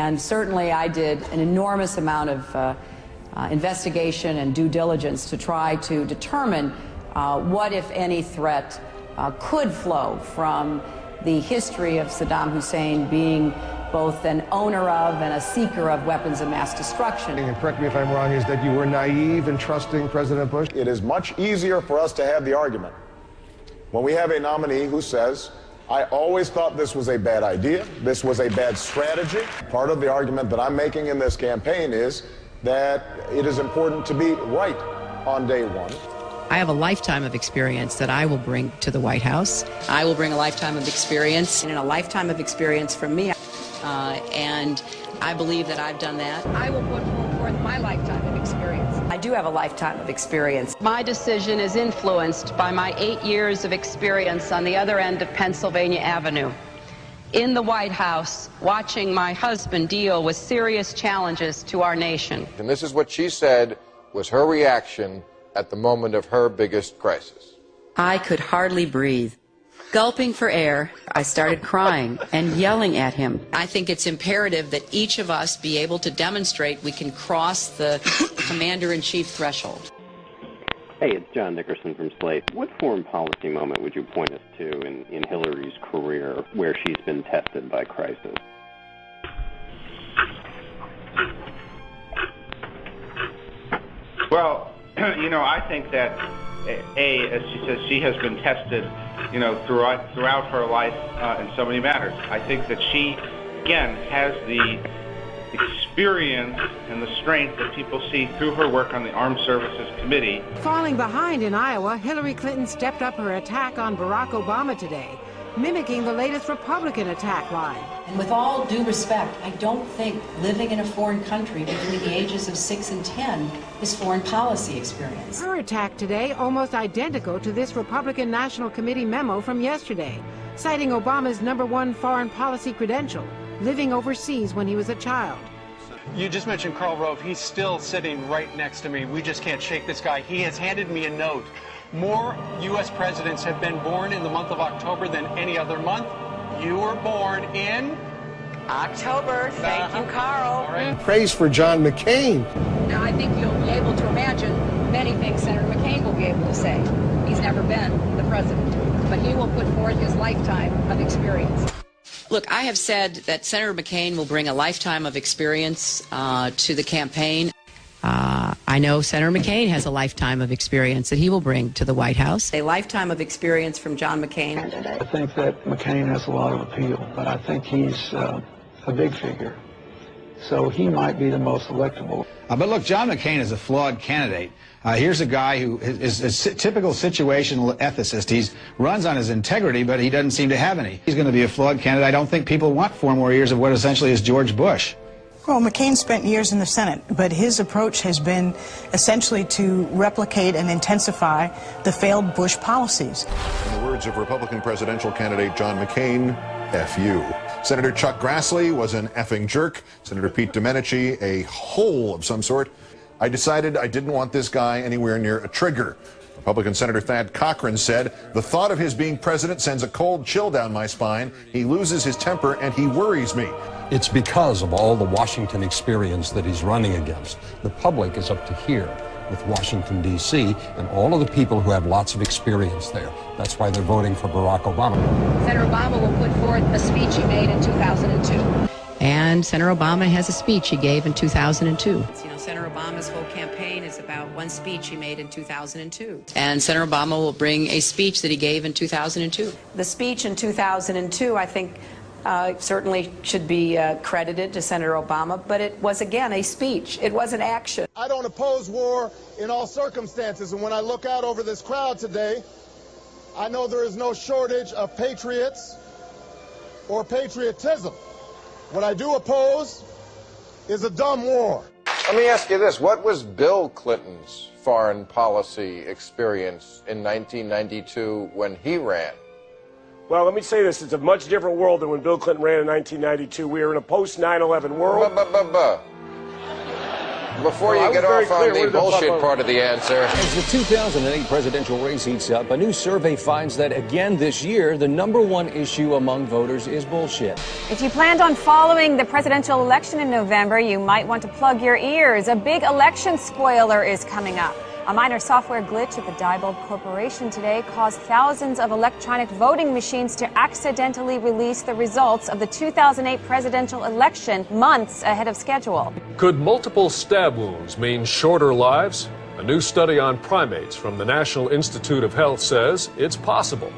And certainly I did an enormous amount of investigation and due diligence to try to determine what, if any, threat could flow from the history of Saddam Hussein being both an owner of and a seeker of weapons of mass destruction. And correct me if I'm wrong, is that you were naive in trusting President Bush? It is much easier for us to have the argument when we have a nominee who says, I always thought this was a bad idea, this was a bad strategy. Part of the argument that I'm making in this campaign is that it is important to be right on day one. I have a lifetime of experience that I will bring to the White House. I will bring a lifetime of experience and a lifetime of experience from me. And I believe that I've done that. I will put forth my lifetime of experience. I do have a lifetime of experience. My decision is influenced by my 8 years of experience on the other end of Pennsylvania Avenue, in the White House, watching my husband deal with serious challenges to our nation. And this is what she said was her reaction at the moment of her biggest crisis. I could hardly breathe. Gulping for air, I started crying and yelling at him. I think it's imperative that each of us be able to demonstrate we can cross the commander-in-chief threshold. Hey, it's John Nickerson from Slate. What foreign policy moment would you point us to in Hillary's career where she's been tested by crisis? Well, you know, I think that, as she says, she has been tested, you know, throughout her life in so many matters. I think that she, again, has the experience and the strength that people see through her work on the Armed Services Committee. Falling behind in Iowa, Hillary Clinton stepped up her attack on Barack Obama today, mimicking the latest Republican attack line. And with all due respect, I don't think living in a foreign country between the ages of 6 and 10 is foreign policy experience. Her attack today almost identical to this Republican National Committee memo from yesterday, citing Obama's #1 foreign policy credential, living overseas when he was a child. You just mentioned Karl Rove. He's still sitting right next to me. We just can't shake this guy. He has handed me a note. More U.S. presidents have been born in the month of October than any other month. You were born in October. Thank you, Carl. All right. Praise for John McCain. Now, I think you'll be able to imagine many things Senator McCain will be able to say. He's never been the president, but he will put forth his lifetime of experience. Look, I have said that Senator McCain will bring a lifetime of experience to the campaign. I know Senator McCain has a lifetime of experience that he will bring to the White House. A lifetime of experience from John McCain. I think that McCain has a lot of appeal, but I think he's a big figure. So he might be the most electable. But look, John McCain is a flawed candidate. Here's a guy who is a typical situational ethicist. He runs on his integrity, but he doesn't seem to have any. He's going to be a flawed candidate. I don't think people want 4 more years of what essentially is George Bush. Well, McCain spent years in the Senate, but his approach has been essentially to replicate and intensify the failed Bush policies. In the words of Republican presidential candidate John McCain, F you. Senator Chuck Grassley was an effing jerk. Senator Pete Domenici, a hole of some sort. I decided I didn't want this guy anywhere near a trigger. Republican Senator Thad Cochran said, the thought of his being president sends a cold chill down my spine. He loses his temper and he worries me. It's because of all the Washington experience that he's running against. The public is up to here with Washington, D.C., and all of the people who have lots of experience there. That's why they're voting for Barack Obama. Senator Obama will put forth a speech he made in 2002. And Senator Obama has a speech he gave in 2002. You know, Senator Obama's whole campaign is about one speech he made in 2002. And Senator Obama will bring a speech that he gave in 2002. The speech in 2002, I think, certainly should be credited to Senator Obama, but it was, again, a speech. It was an action. I don't oppose war in all circumstances, and when I look out over this crowd today, I know there is no shortage of patriots or patriotism. What I do oppose is a dumb war. Let me ask you this. What was Bill Clinton's foreign policy experience in 1992 when he ran? Well, let me say this. It's a much different world than when Bill Clinton ran in 1992. We are in a post-9/11 world. Before you get off on the bullshit part of the answer. As the 2008 presidential race heats up, a new survey finds that again this year, the #1 issue among voters is bullshit. If you planned on following the presidential election in November, you might want to plug your ears. A big election spoiler is coming up. A minor software glitch at the Diebold Corporation today caused thousands of electronic voting machines to accidentally release the results of the 2008 presidential election months ahead of schedule. Could multiple stab wounds mean shorter lives? A new study on primates from the National Institute of Health says it's possible.